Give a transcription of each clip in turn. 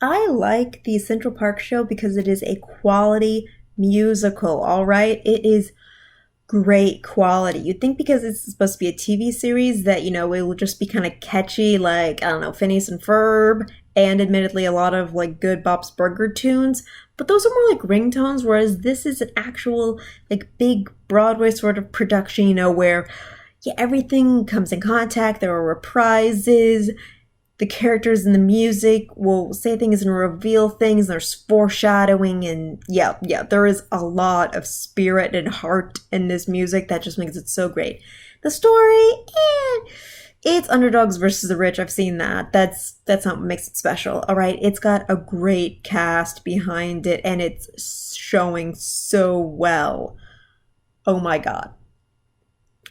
I like the Central Park show because it is a quality musical, all right? It is great quality. You'd think because it's supposed to be a TV series that, it will just be kind of catchy, like, I don't know, Phineas and Ferb, and admittedly a lot of like good Bob's Burger tunes. But those are more like ringtones, whereas this is an actual, like, big Broadway sort of production, where, yeah, everything comes in contact. There are reprises, the characters in the music will say things and reveal things. There's foreshadowing, and yeah, there is a lot of spirit and heart in this music that just makes it so great. The story, it's underdogs versus the rich. I've seen that. That's not what makes it special. All right, it's got a great cast behind it, and it's showing so well. Oh my god,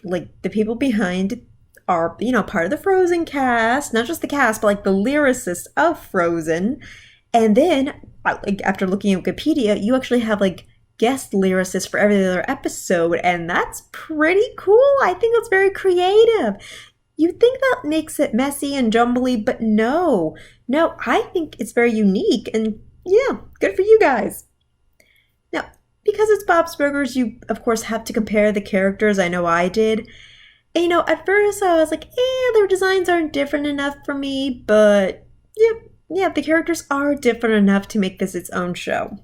like the people behind it are, part of the Frozen cast, not just the cast, but like the lyricists of Frozen. And then, like, after looking at Wikipedia, you actually have like guest lyricists for every other episode, and that's pretty cool. I think that's very creative. You think that makes it messy and jumbly, but no, I think it's very unique, and yeah, good for you guys. Now, because it's Bob's Burgers, you of course have to compare the characters. I know I did. And, at first I was like, their designs aren't different enough for me, but yeah, the characters are different enough to make this its own show.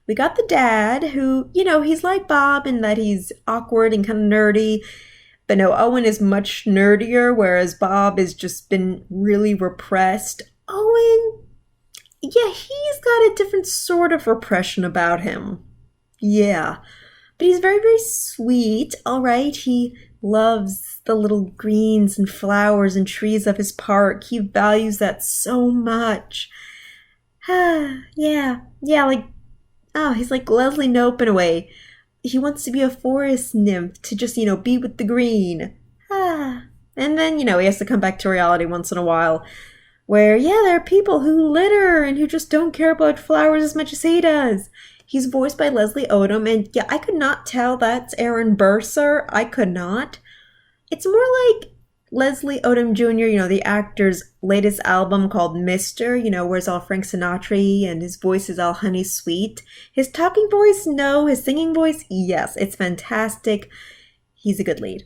We got the dad who, he's like Bob in that he's awkward and kind of nerdy, but no, Owen is much nerdier, whereas Bob has just been really repressed. Owen, yeah, he's got a different sort of repression about him. Yeah. But he's very, very sweet, all right? He loves the little greens and flowers and trees of his park. He values that so much. yeah, like, he's like Leslie Knope in a way. He wants to be a forest nymph to just, be with the green. And then, he has to come back to reality once in a while where, yeah, there are people who litter and who just don't care about flowers as much as he does. He's voiced by Leslie Odom, and yeah, I could not tell that's Aaron Burser. I could not. It's more like Leslie Odom Jr., the actor's latest album called Mister, where it's all Frank Sinatra and his voice is all honey sweet. His talking voice, no. His singing voice, yes. It's fantastic. He's a good lead.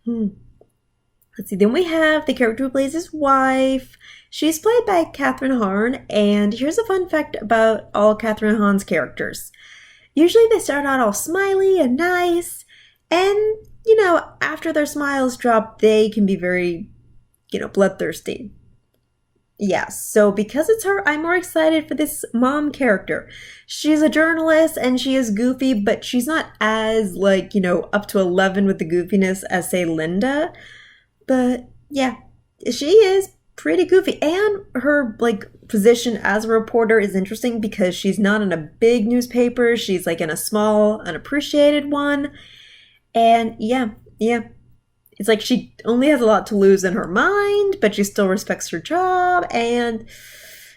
Let's see, then we have the character who plays his wife. She's played by Catherine Hahn, and here's a fun fact about all Catherine Hahn's characters. Usually they start out all smiley and nice, and, after their smiles drop, they can be very, bloodthirsty. Yeah, so because it's her, I'm more excited for this mom character. She's a journalist, and she is goofy, but she's not as, like, up to 11 with the goofiness as, say, Linda. But yeah, she is pretty goofy, and her like position as a reporter is interesting because she's not in a big newspaper. She's like in a small, unappreciated one. And yeah, it's like she only has a lot to lose in her mind, but she still respects her job. And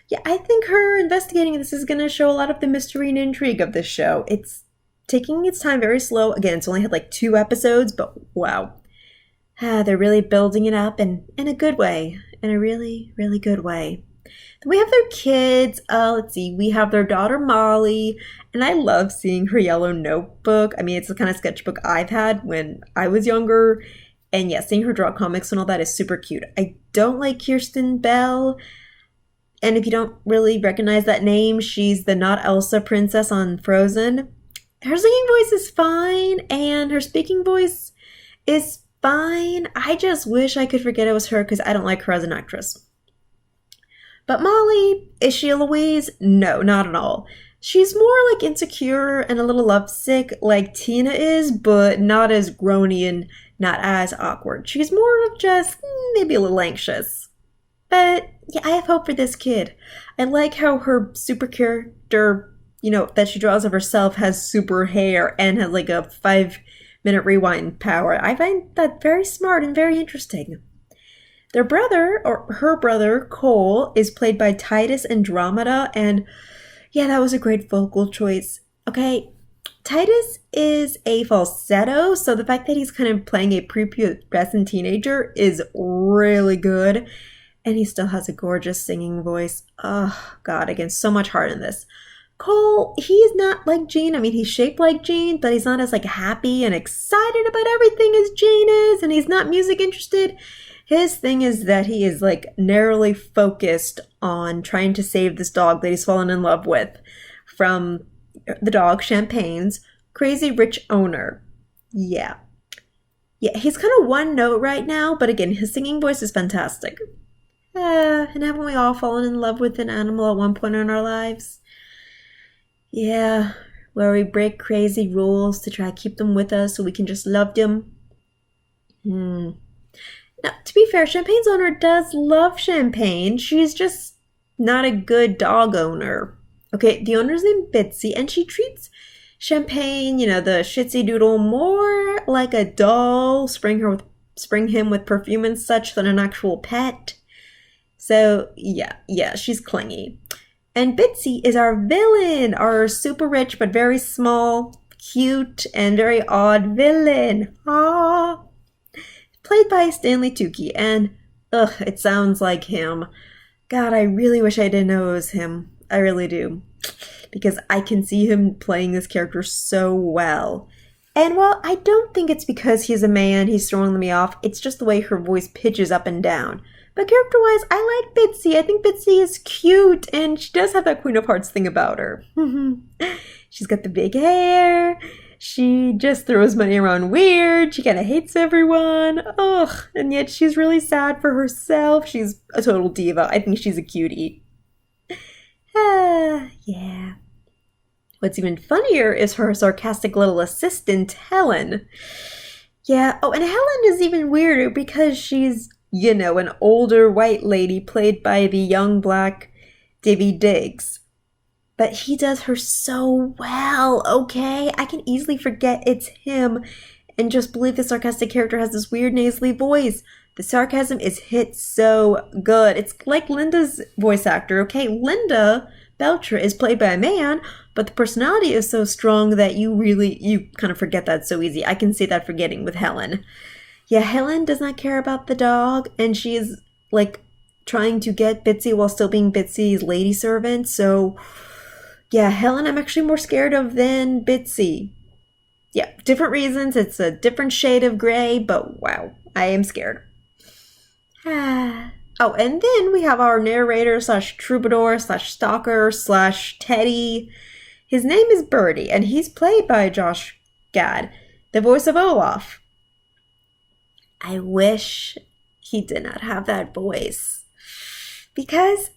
yeah, I think her investigating this is going to show a lot of the mystery and intrigue of this show. It's taking its time very slow. Again, it's only had like 2 episodes, but wow. They're really building it up in a good way, in a really, really good way. We have their kids. Let's see. We have their daughter, Molly, and I love seeing her yellow notebook. I mean, it's the kind of sketchbook I've had when I was younger. And yeah, seeing her draw comics and all that is super cute. I don't like Kirsten Bell. And if you don't really recognize that name, she's the Not Elsa princess on Frozen. Her singing voice is fine, and her speaking voice is fine. I just wish I could forget it was her because I don't like her as an actress. But Molly, is she a Louise? No, not at all. She's more like insecure and a little lovesick like Tina is, but not as groany and not as awkward. She's more of just maybe a little anxious. But yeah, I have hope for this kid. I like how her super character, that she draws of herself has super hair and has like a 5-minute rewind power. I find that very smart and very interesting. Their brother, or her brother, Cole, is played by Titus Andromeda, and yeah, that was a great vocal choice. Okay, Titus is a falsetto, so the fact that he's kind of playing a prepubescent teenager is really good. And he still has a gorgeous singing voice. Oh, God, again, so much heart in this. Cole, he's not like Gene. I mean, he's shaped like Gene, but he's not as like happy and excited about everything as Gene is, and he's not music interested. His thing is that he is like narrowly focused on trying to save this dog that he's fallen in love with from the dog Champagne's crazy rich owner. Yeah. Yeah, he's kind of one note right now, but again, his singing voice is fantastic. And haven't we all fallen in love with an animal at one point in our lives? Yeah, where we break crazy rules to try to keep them with us so we can just love them. Now, to be fair, Champagne's owner does love Champagne. She's just not a good dog owner. Okay, the owner's named Bitsy, and she treats Champagne, the shitsy doodle, more like a doll, spring him with perfume and such than an actual pet. So, yeah, she's clingy. And Bitsy is our villain, our super rich but very small, cute, and very odd villain. Ah, played by Stanley Tucci, and it sounds like him. God, I really wish I didn't know it was him. I really do. Because I can see him playing this character so well. And while I don't think it's because he's a man, he's throwing me off, it's just the way her voice pitches up and down. But character-wise, I like Bitsy. I think Bitsy is cute, and she does have that Queen of Hearts thing about her. She's got the big hair. She just throws money around weird. She kind of hates everyone. Ugh, and yet she's really sad for herself. She's a total diva. I think she's a cutie. Yeah. What's even funnier is her sarcastic little assistant, Helen. Yeah, and Helen is even weirder because she's, an older white lady played by the young black Davy Diggs. But he does her so well, okay? I can easily forget it's him and just believe the sarcastic character has this weird nasally voice. The sarcasm is hit so good. It's like Linda's voice actor, okay? Linda Belcher is played by a man, but the personality is so strong that you kind of forget that so easy. I can see that forgetting with Helen. Yeah, Helen does not care about the dog, and she is, trying to get Bitsy while still being Bitsy's lady servant, so yeah, Helen I'm actually more scared of than Bitsy. Yeah, different reasons. It's a different shade of gray, but wow, I am scared. Oh, and then we have our narrator / troubadour / stalker / Teddy. His name is Birdie, and he's played by Josh Gad, the voice of Olaf. I wish he did not have that voice, because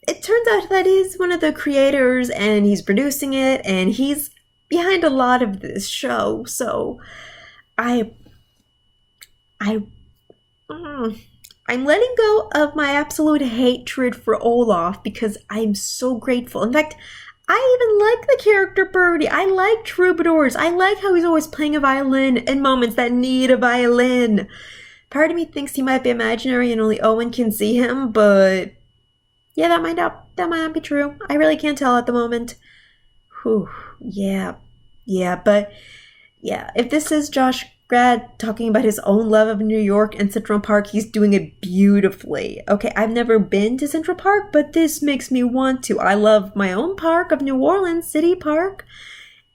it turns out that he's one of the creators, and he's producing it, and he's behind a lot of this show, so I'm letting go of my absolute hatred for Olaf because I'm so grateful. In fact, I even like the character Birdie. I like troubadours. I like how he's always playing a violin in moments that need a violin. Part of me thinks he might be imaginary and only Owen can see him, but yeah, that might not be true. I really can't tell at the moment. Whew, yeah, but yeah, if this is Josh Gad talking about his own love of New York and Central Park, he's doing it beautifully. Okay, I've never been to Central Park, but this makes me want to. I love my own park of New Orleans, City Park.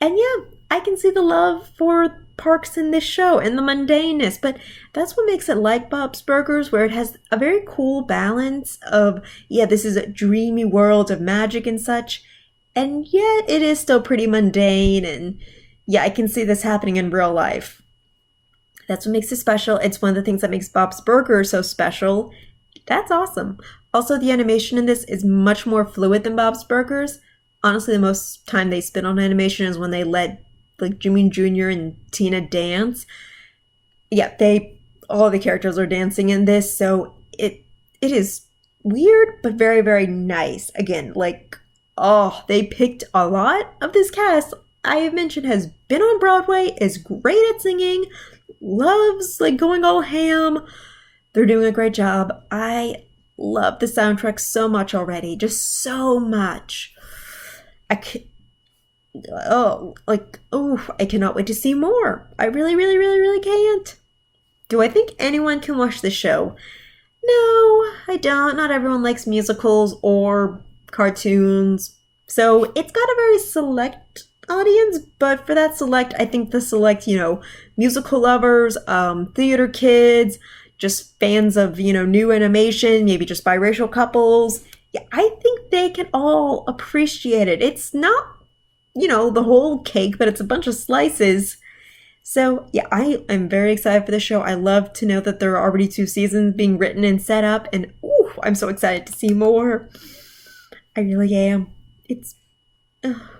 And yeah, I can see the love for parks in this show and the mundaneness, but that's what makes it like Bob's Burgers, where it has a very cool balance of, yeah, this is a dreamy world of magic and such, and yet it is still pretty mundane, and yeah, I can see this happening in real life. That's what makes it special. It's one of the things that makes Bob's Burgers so special. That's awesome. Also, the animation in this is much more fluid than Bob's Burgers. Honestly, the most time they spend on animation is when they let Jimmy Jr. and Tina dance. Yeah, all the characters are dancing in this, so it is weird but very, very nice. Again, they picked a lot of this cast I have mentioned has been on Broadway, is great at singing, loves going all ham. They're doing a great job. I love the soundtrack so much already, just so much. I cannot wait to see more. I really, really, really, really can't. Do I think anyone can watch the show? No, I don't. Not everyone likes musicals or cartoons. So it's got a very select audience, but for that select, I think the select, musical lovers, theater kids, just fans of, new animation, maybe just biracial couples. Yeah, I think they can all appreciate it. It's not, the whole cake, but it's a bunch of slices. So, yeah, I am very excited for the show. I love to know that there are already two seasons being written and set up, and ooh, I'm so excited to see more. I really am. It's